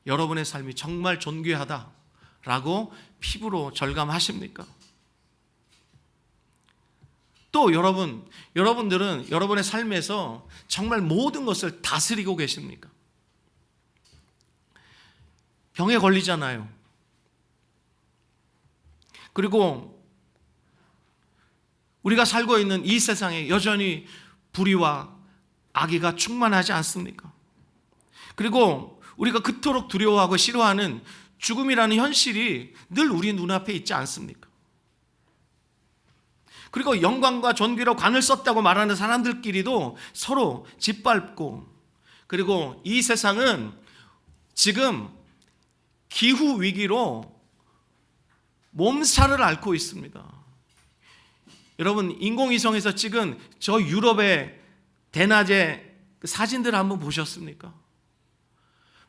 여러분의 삶이 정말 존귀하다라고 피부로 절감하십니까? 또 여러분들은 여러분의 삶에서 정말 모든 것을 다스리고 계십니까? 병에 걸리잖아요. 그리고 우리가 살고 있는 이 세상에 여전히 불의와 악의가 충만하지 않습니까? 그리고 우리가 그토록 두려워하고 싫어하는 죽음이라는 현실이 늘 우리 눈앞에 있지 않습니까? 그리고 영광과 존귀로 관을 썼다고 말하는 사람들끼리도 서로 짓밟고, 그리고 이 세상은 지금 기후 위기로 몸살을 앓고 있습니다. 여러분, 인공위성에서 찍은 저 유럽의 대낮의 사진들 한번 보셨습니까?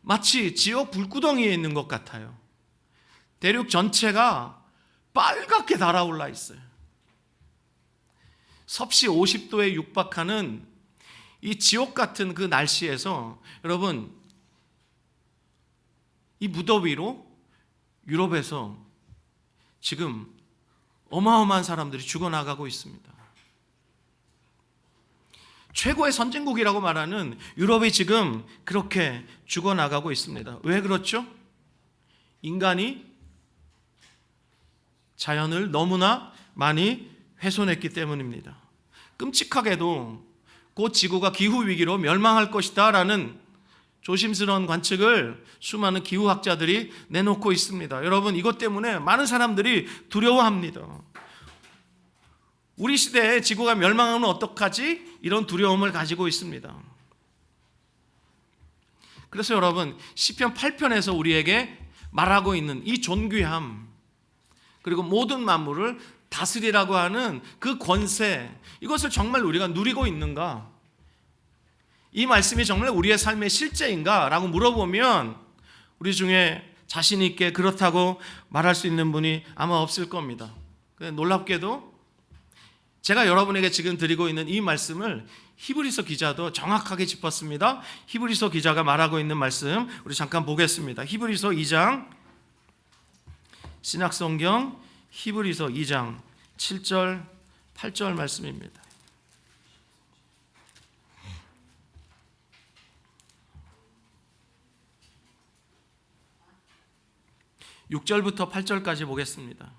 마치 지옥 불구덩이에 있는 것 같아요. 대륙 전체가 빨갛게 달아올라 있어요. 섭씨 50도에 육박하는 이 지옥 같은 그 날씨에서 여러분, 이 무더위로 유럽에서 지금 어마어마한 사람들이 죽어나가고 있습니다. 최고의 선진국이라고 말하는 유럽이 지금 그렇게 죽어나가고 있습니다. 왜 그렇죠? 인간이 자연을 너무나 많이 훼손했기 때문입니다. 끔찍하게도 곧 지구가 기후위기로 멸망할 것이다 라는 조심스러운 관측을 수많은 기후학자들이 내놓고 있습니다. 여러분, 이것 때문에 많은 사람들이 두려워합니다. 우리 시대에 지구가 멸망하면 어떡하지? 이런 두려움을 가지고 있습니다. 그래서 여러분, 시편 8편에서 우리에게 말하고 있는 이 존귀함, 그리고 모든 만물을 다스리라고 하는 그 권세, 이것을 정말 우리가 누리고 있는가? 이 말씀이 정말 우리의 삶의 실제인가? 라고 물어보면 우리 중에 자신 있게 그렇다고 말할 수 있는 분이 아마 없을 겁니다. 놀랍게도 제가 여러분에게 지금 드리고 있는 이 말씀을 히브리서 기자도 정확하게 짚었습니다. 히브리서 기자가 말하고 있는 말씀 우리 잠깐 보겠습니다. 히브리서 2장, 신약성경 히브리서 2장 7절 8절 말씀입니다. 6절부터 8절까지 보겠습니다.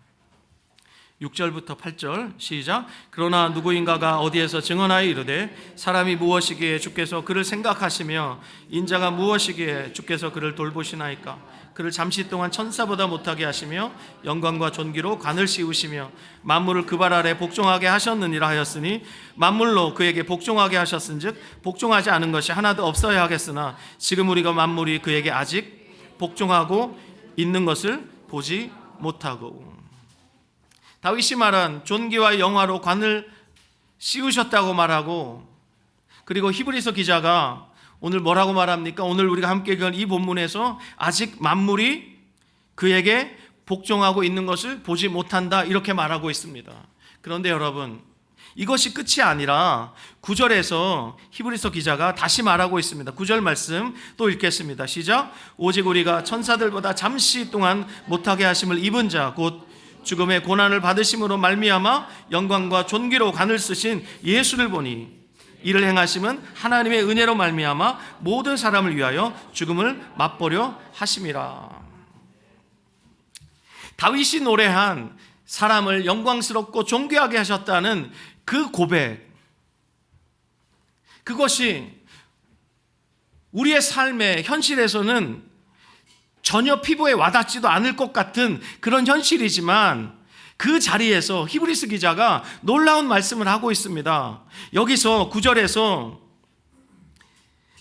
6절부터 8절 시작. 그러나 누구인가가 어디에서 증언하여 이르되 사람이 무엇이기에 주께서 그를 생각하시며 인자가 무엇이기에 주께서 그를 돌보시나이까. 그를 잠시 동안 천사보다 못하게 하시며 영광과 존귀로 관을 씌우시며 만물을 그 발 아래 복종하게 하셨느니라 하였으니 만물로 그에게 복종하게 하셨은즉 복종하지 않은 것이 하나도 없어야 하겠으나 지금 우리가 만물이 그에게 아직 복종하고 있는 것을 보지 못하고. 다윗이 말한 존귀와 영화로 관을 씌우셨다고 말하고, 그리고 히브리서 기자가 오늘 뭐라고 말합니까? 오늘 우리가 함께 읽은 이 본문에서 아직 만물이 그에게 복종하고 있는 것을 보지 못한다, 이렇게 말하고 있습니다. 그런데 여러분, 이것이 끝이 아니라 9절에서 히브리서 기자가 다시 말하고 있습니다. 9절 말씀 또 읽겠습니다. 시작. 오직 우리가 천사들보다 잠시 동안 못하게 하심을 입은 자 곧 죽음의 고난을 받으심으로 말미암아 영광과 존귀로 관을 쓰신 예수를 보니 이를 행하심은 하나님의 은혜로 말미암아 모든 사람을 위하여 죽음을 맛보려 하심이라. 다윗이 노래한 사람을 영광스럽고 존귀하게 하셨다는 그 고백, 그것이 우리의 삶의 현실에서는 전혀 피부에 와닿지도 않을 것 같은 그런 현실이지만 그 자리에서 히브리서 기자가 놀라운 말씀을 하고 있습니다. 여기서 9절에서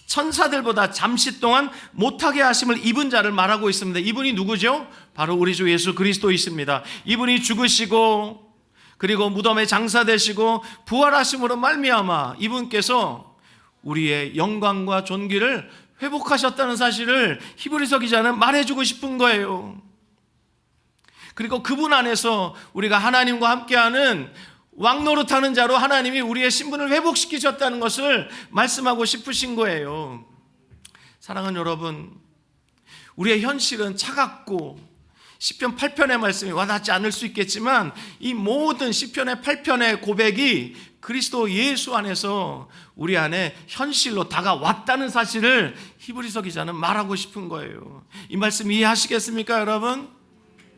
천사들보다 잠시 동안 못하게 하심을 입은 자를 말하고 있습니다. 이분이 누구죠? 바로 우리 주 예수 그리스도이십니다. 이분이 죽으시고 그리고 무덤에 장사되시고 부활하심으로 말미암아 이분께서 우리의 영광과 존귀를 회복하셨다는 사실을 히브리서 기자는 말해주고 싶은 거예요. 그리고 그분 안에서 우리가 하나님과 함께하는 왕노릇하는 자로 하나님이 우리의 신분을 회복시키셨다는 것을 말씀하고 싶으신 거예요. 사랑하는 여러분, 우리의 현실은 차갑고 시편 8편의 말씀이 와닿지 않을 수 있겠지만 이 모든 시편의 8편의 고백이 그리스도 예수 안에서 우리 안에 현실로 다가왔다는 사실을 히브리서 기자는 말하고 싶은 거예요. 이 말씀 이해하시겠습니까, 여러분?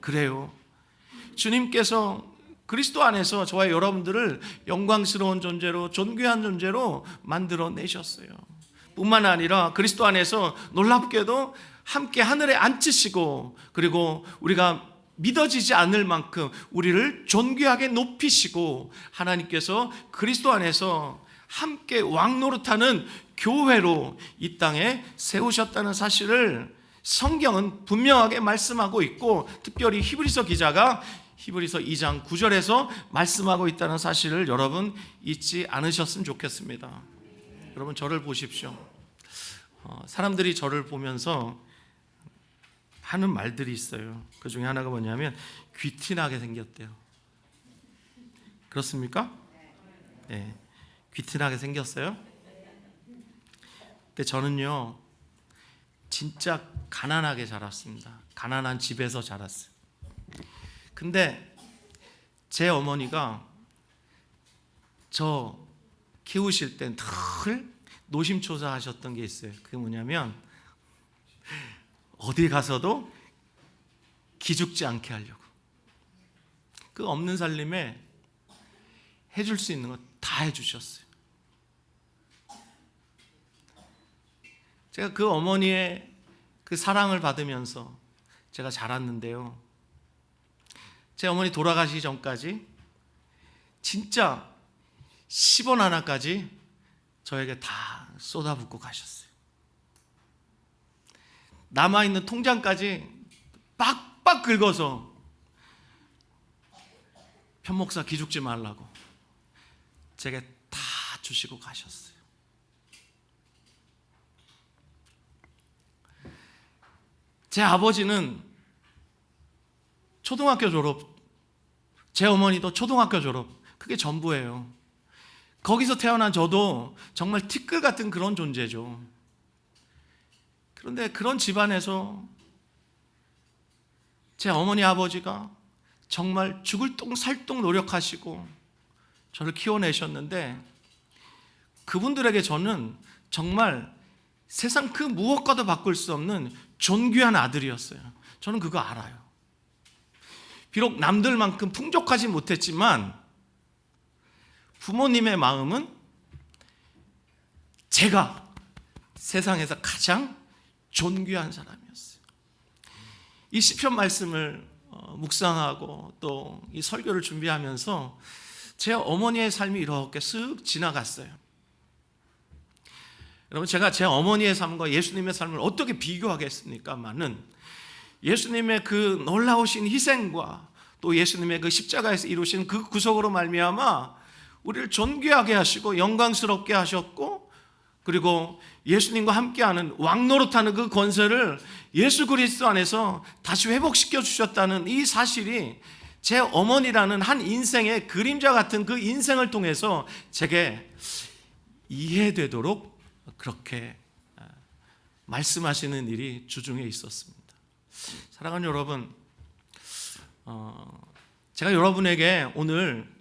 그래요. 주님께서 그리스도 안에서 저와 여러분들을 영광스러운 존재로, 존귀한 존재로 만들어 내셨어요. 뿐만 아니라 그리스도 안에서 놀랍게도 함께 하늘에 앉히시고, 그리고 우리가 믿어지지 않을 만큼 우리를 존귀하게 높이시고, 하나님께서 그리스도 안에서 함께 왕노릇하는 교회로 이 땅에 세우셨다는 사실을 성경은 분명하게 말씀하고 있고, 특별히 히브리서 기자가 히브리서 2장 9절에서 말씀하고 있다는 사실을 여러분 잊지 않으셨으면 좋겠습니다. 여러분, 저를 보십시오. 사람들이 저를 보면서 하는 말들이 있어요. 그 중에 하나가 뭐냐면 귀티나게 생겼대요. 그렇습니까? 네, 귀티나게 생겼어요. 근데 저는요, 진짜 가난하게 자랐습니다. 가난한 집에서 자랐어요. 근데 제 어머니가 저 키우실 땐 늘 노심초사하셨던 게 있어요. 그게 뭐냐면 어디 가서도 기죽지 않게 하려고, 그 없는 살림에 해줄 수 있는 거 다 해주셨어요. 제가 그 어머니의 그 사랑을 받으면서 제가 자랐는데요, 제 어머니 돌아가시기 전까지 진짜 10원 하나까지 저에게 다 쏟아붓고 가셨어요. 남아있는 통장까지 빡빡 긁어서 편목사 기죽지 말라고 제게 다 주시고 가셨어요. 제 아버지는 초등학교 졸업, 제 어머니도 초등학교 졸업, 그게 전부예요. 거기서 태어난 저도 정말 티끌 같은 그런 존재죠. 그런데 그런 집안에서 제 어머니 아버지가 정말 죽을 똥 살 똥 노력하시고 저를 키워내셨는데, 그분들에게 저는 정말 세상 그 무엇과도 바꿀 수 없는 존귀한 아들이었어요. 저는 그거 알아요. 비록 남들만큼 풍족하지 못했지만 부모님의 마음은 제가 세상에서 가장 존귀한 사람이었어요. 이 시편 말씀을 묵상하고 또 이 설교를 준비하면서 제 어머니의 삶이 이렇게 쓱 지나갔어요. 여러분, 제가 제 어머니의 삶과 예수님의 삶을 어떻게 비교하겠습니까마는, 예수님의 그 놀라우신 희생과 또 예수님의 그 십자가에서 이루신 그 구속으로 말미암아 우리를 존귀하게 하시고 영광스럽게 하셨고, 그리고 예수님과 함께하는 왕노릇하는 그 권세를 예수 그리스도 안에서 다시 회복시켜 주셨다는 이 사실이 제 어머니라는 한 인생의 그림자 같은 그 인생을 통해서 제게 이해되도록 그렇게 말씀하시는 일이 주중에 있었습니다. 사랑하는 여러분, 제가 여러분에게 오늘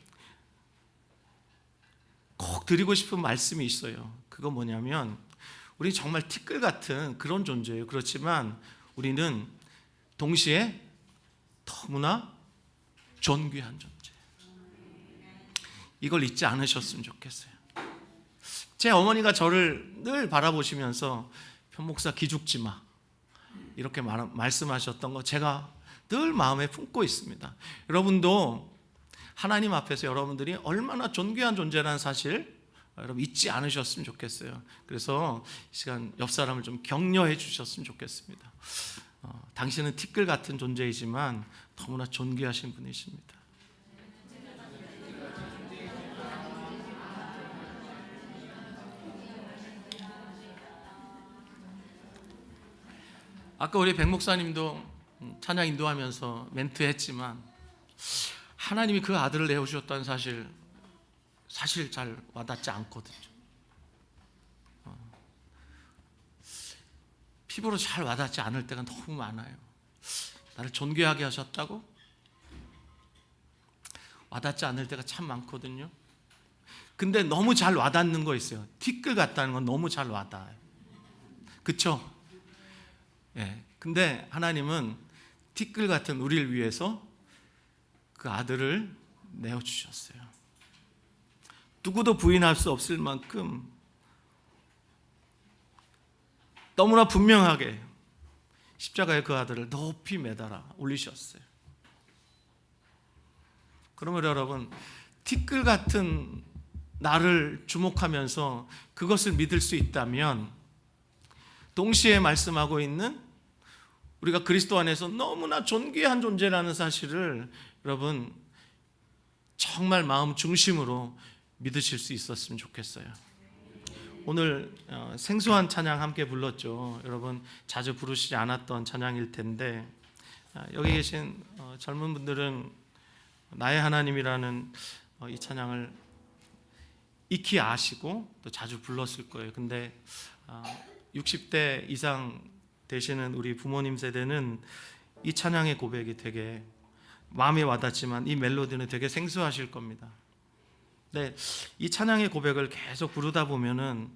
꼭 드리고 싶은 말씀이 있어요. 그거 뭐냐면, 우리 정말 티끌 같은 그런 존재예요. 그렇지만 우리는 동시에 너무나 존귀한 존재. 이걸 잊지 않으셨으면 좋겠어요. 제 어머니가 저를 늘 바라보시면서 편목사 기죽지 마, 이렇게 말씀하셨던 거 제가 늘 마음에 품고 있습니다. 여러분도 하나님 앞에서 여러분들이 얼마나 존귀한 존재라는 사실 여러분 잊지 않으셨으면 좋겠어요. 그래서 이 시간 옆 사람을 좀 격려해 주셨으면 좋겠습니다. 당신은 티끌 같은 존재이지만 너무나 존귀하신 분이십니다. 아까 우리 백 목사님도 찬양 인도하면서 멘트했지만, 하나님이 그 아들을 내어주셨다는 사실 잘 와닿지 않거든요. 피부로 잘 와닿지 않을 때가 너무 많아요. 나를 존귀하게 하셨다고 와닿지 않을 때가 참 많거든요. 근데 너무 잘 와닿는 거 있어요. 티끌 같다는 건 너무 잘 와닿아요. 그렇죠? 예. 근데 하나님은 티끌 같은 우리를 위해서 그 아들을 내어주셨어요. 누구도 부인할 수 없을 만큼 너무나 분명하게 십자가에 그 아들을 높이 매달아 올리셨어요. 그러면 여러분, 티끌 같은 나를 주목하면서 그것을 믿을 수 있다면, 동시에 말씀하고 있는 우리가 그리스도 안에서 너무나 존귀한 존재라는 사실을 여러분 정말 마음 중심으로 믿으실 수 있었으면 좋겠어요. 오늘 생소한 찬양 함께 불렀죠. 여러분 자주 부르시지 않았던 찬양일 텐데, 여기 계신 젊은 분들은 나의 하나님이라는 이 찬양을 익히 아시고 또 자주 불렀을 거예요. 근데 60대 이상 되시는 우리 부모님 세대는 이 찬양의 고백이 되게 마음에 와닿지만 이 멜로디는 되게 생소하실 겁니다. 네, 이 찬양의 고백을 계속 부르다 보면은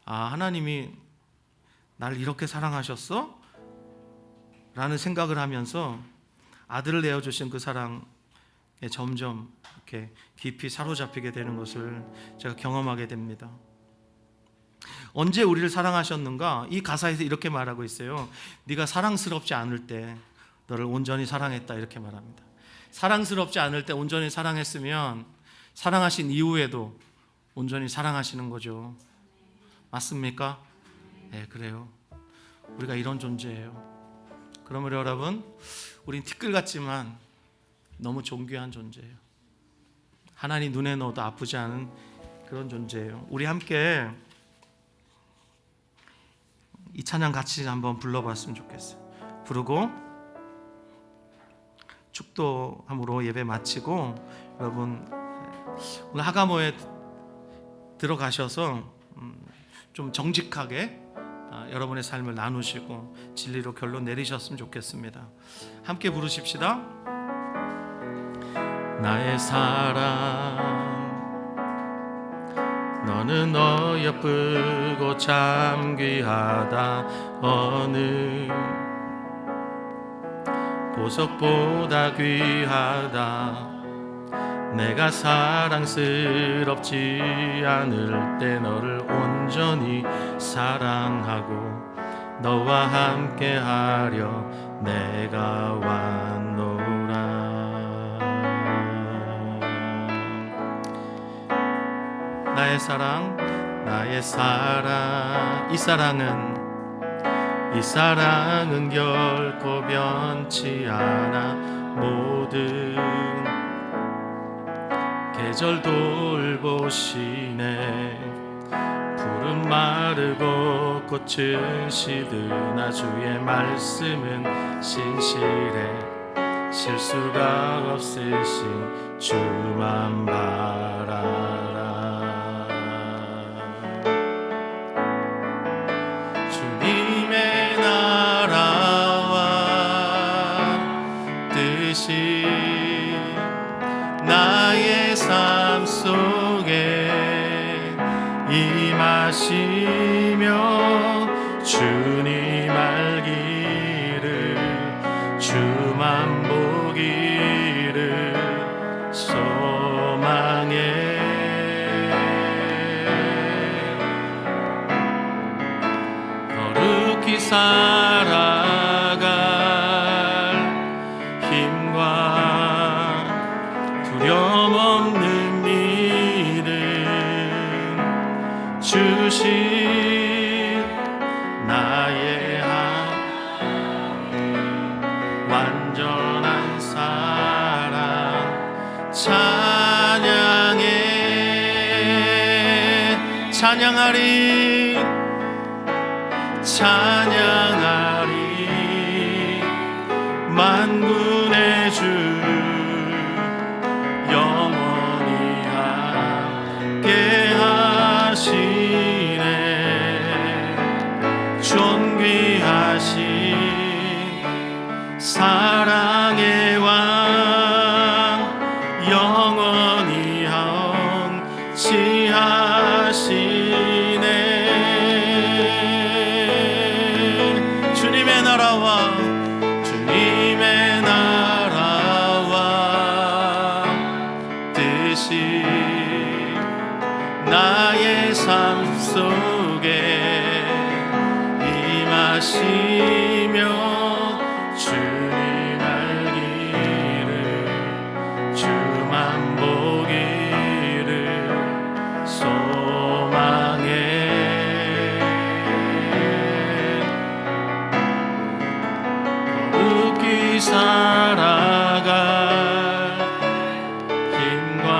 하나님이 날 이렇게 사랑하셨어? 라는 생각을 하면서 아들을 내어주신 그 사랑에 점점 이렇게 깊이 사로잡히게 되는 것을 제가 경험하게 됩니다. 언제 우리를 사랑하셨는가? 이 가사에서 이렇게 말하고 있어요. 네가 사랑스럽지 않을 때 너를 온전히 사랑했다, 이렇게 말합니다. 사랑스럽지 않을 때 온전히 사랑했으면 사랑하신 이후에도 온전히 사랑하시는 거죠. 맞습니까? 네, 그래요. 우리가 이런 존재예요. 그러므로 여러분, 우린 티끌 같지만 너무 존귀한 존재예요. 하나님 눈에 넣어도 아프지 않은 그런 존재예요. 우리 함께 이 찬양 같이 한번 불러봤으면 좋겠어요. 부르고 축도함으로 예배 마치고, 여러분 오늘 하가모에 들어가셔서 좀 정직하게 여러분의 삶을 나누시고 진리로 결론 내리셨으면 좋겠습니다. 함께 부르십시다. 나의 사랑, 너는 어여쁘고 참 귀하다. 어느 보석보다 귀하다. 내가 사랑스럽지 않을 때 너를 온전히 사랑하고 너와 함께하려 내가 왔노라. 나의 사랑, 나의 사랑, 이 사랑은 결코 변치 않아. 모든 계절 돌보시네. 푸른 마르고 꽃은 시드나 주의 말씀은 신실해. 실수가 없으신 주만 바라라. 주님의 나라와 뜻이 나의 삶 속에 임하시며 주님 알기를 주만 보기를 소망해. 거룩히 살아갈 힘과 두려움 없는 믿음 주신 나의 완전한 사랑 찬양해. 찬양하리 만군의 주 영원히 함께 하시네. 존귀하신 사랑의 왕 영원히 함께하시네. 주님의 나라와 뜻이 나의 삶 속에 다시 살아갈 힘과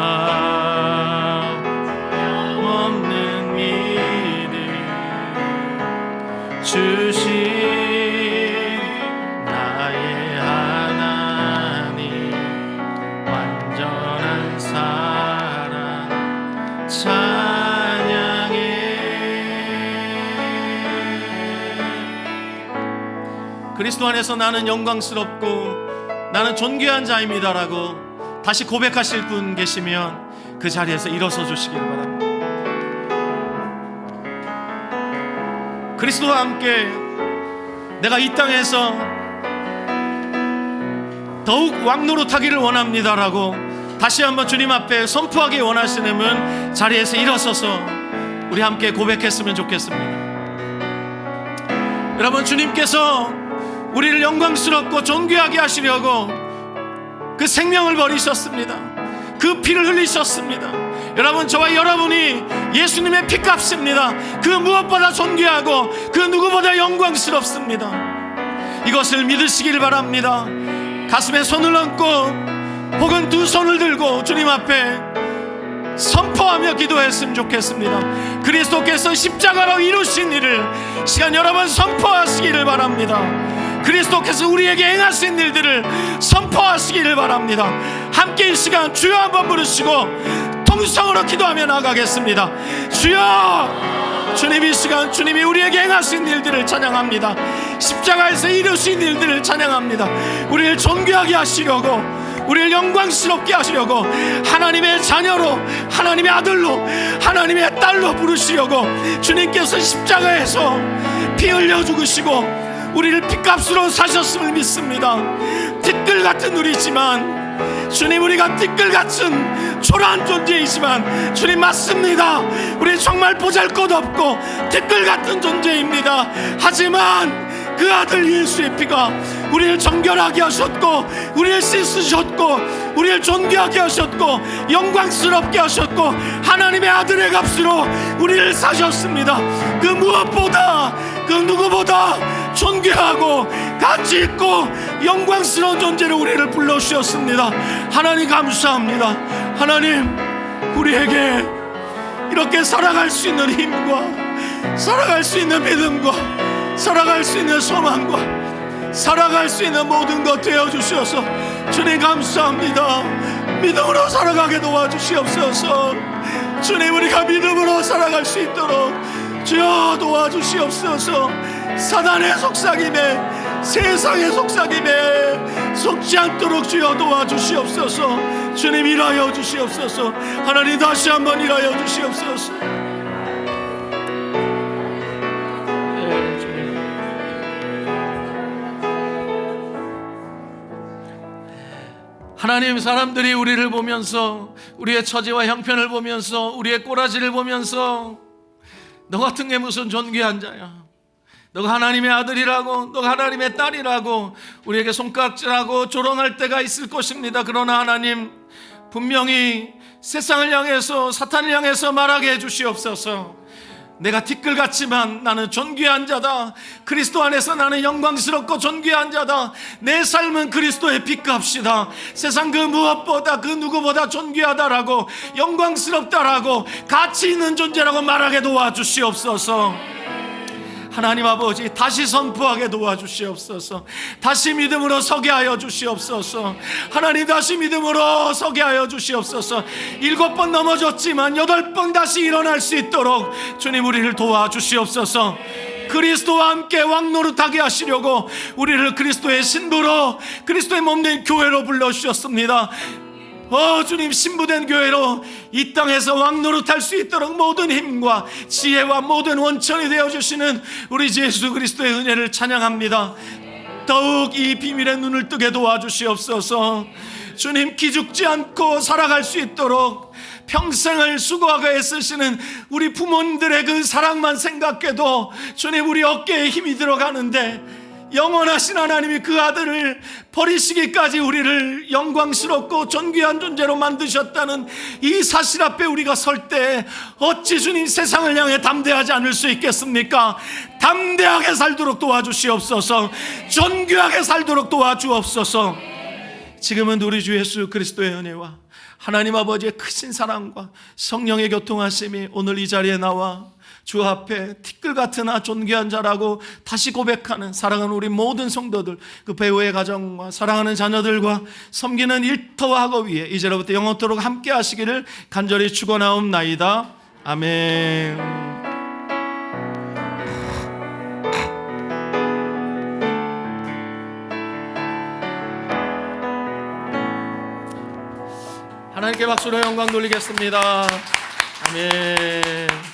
없는 믿음 주신 나의 하나님 완전한 사랑 찬양해. 그리스도 안에서 나는 영광스럽고 나는 존귀한 자입니다라고 다시 고백하실 분 계시면 그 자리에서 일어서 주시길 바랍니다. 그리스도와 함께 내가 이 땅에서 더욱 왕노릇하기를 원합니다라고 다시 한번 주님 앞에 선포하기 원하시는 분 자리에서 일어서서 우리 함께 고백했으면 좋겠습니다. 여러분, 주님께서 우리를 영광스럽고 존귀하게 하시려고 그 생명을 버리셨습니다. 그 피를 흘리셨습니다. 여러분, 저와 여러분이 예수님의 피값입니다. 그 무엇보다 존귀하고 그 누구보다 영광스럽습니다. 이것을 믿으시길 바랍니다. 가슴에 손을 얹고 혹은 두 손을 들고 주님 앞에 선포하며 기도했으면 좋겠습니다. 그리스도께서 십자가로 이루신 일을 시간 여러 번 선포하시기를 바랍니다. 그리스도께서 우리에게 행하신 일들을 선포하시기를 바랍니다. 함께 이 시간 주여 한번 부르시고 통성으로 기도하며 나가겠습니다. 주여, 주님 이 시간 주님이 우리에게 행하신 일들을 찬양합니다. 십자가에서 이루신 일들을 찬양합니다. 우리를 존귀하게 하시려고, 우리를 영광스럽게 하시려고, 하나님의 자녀로, 하나님의 아들로, 하나님의 딸로 부르시려고 주님께서 십자가에서 피 흘려 죽으시고 우리를 피값으로 사셨음을 믿습니다. 티끌 같은 우리지만 주님, 우리가 티끌 같은 초라한 존재이지만 주님 맞습니다. 우리 정말 보잘것없고 티끌 같은 존재입니다. 하지만 그 아들 예수의 피가 우리를 정결하게 하셨고 우리를 씻으셨고 우리를 존귀하게 하셨고 영광스럽게 하셨고 하나님의 아들의 값으로 우리를 사셨습니다. 그 무엇보다, 그 누구보다 존귀하고 가치 있고 영광스러운 존재로 우리를 불러주셨습니다. 하나님 감사합니다. 하나님, 우리에게 이렇게 살아갈 수 있는 힘과 살아갈 수 있는 믿음과 살아갈 수 있는 소망과 살아갈 수 있는 모든 것 되어주셔서 주님 감사합니다. 믿음으로 살아가게 도와주시옵소서. 주님, 우리가 믿음으로 살아갈 수 있도록 주여 도와주시옵소서. 사단의 속삭임에, 세상의 속삭임에 속지 않도록 주여 도와주시옵소서. 주님, 일하여 주시옵소서. 하나님, 다시 한번 일하여 주시옵소서. 하나님, 사람들이 우리를 보면서, 우리의 처지와 형편을 보면서, 우리의 꼬라지를 보면서 너 같은 게 무슨 존귀한 자야, 너가 하나님의 아들이라고, 너가 하나님의 딸이라고 우리에게 손가락질하고 조롱할 때가 있을 것입니다. 그러나 하나님, 분명히 세상을 향해서, 사탄을 향해서 말하게 해주시옵소서. 내가 티끌 같지만 나는 존귀한 자다. 그리스도 안에서 나는 영광스럽고 존귀한 자다. 내 삶은 그리스도의 피값이다. 세상 그 무엇보다, 그 누구보다 존귀하다라고, 영광스럽다라고, 가치 있는 존재라고 말하게 도와주시옵소서. 하나님 아버지, 다시 선포하게 도와주시옵소서. 다시 믿음으로 서게 하여 주시옵소서. 하나님, 다시 믿음으로 서게 하여 주시옵소서. 7번 넘어졌지만 8번 다시 일어날 수 있도록 주님, 우리를 도와주시옵소서. 그리스도와 함께 왕노릇하게 하시려고 우리를 그리스도의 신부로, 그리스도의 몸된 교회로 불러주셨습니다. 주님, 신부된 교회로 이 땅에서 왕노릇할 수 있도록 모든 힘과 지혜와 모든 원천이 되어주시는 우리 주 예수 그리스도의 은혜를 찬양합니다. 더욱 이 비밀의 눈을 뜨게 도와주시옵소서. 주님, 기죽지 않고 살아갈 수 있도록 평생을 수고하고 애쓰시는 우리 부모님들의 그 사랑만 생각해도 주님, 우리 어깨에 힘이 들어가는데 영원하신 하나님이 그 아들을 버리시기까지 우리를 영광스럽고 존귀한 존재로 만드셨다는 이 사실 앞에 우리가 설 때 어찌 주님 세상을 향해 담대하지 않을 수 있겠습니까? 담대하게 살도록 도와주시옵소서. 존귀하게 살도록 도와주옵소서. 지금은 우리 주 예수 그리스도의 은혜와 하나님 아버지의 크신 사랑과 성령의 교통하심이 오늘 이 자리에 나와 주 앞에 티끌 같으나 존귀한 자라고 다시 고백하는 사랑하는 우리 모든 성도들, 그 배우의 가정과 사랑하는 자녀들과 섬기는 일터와 학업 위에 이제로부터 영원토록 함께 하시기를 간절히 축원하옵나이다. 아멘. 하나님께 박수로 영광 돌리겠습니다. 아멘.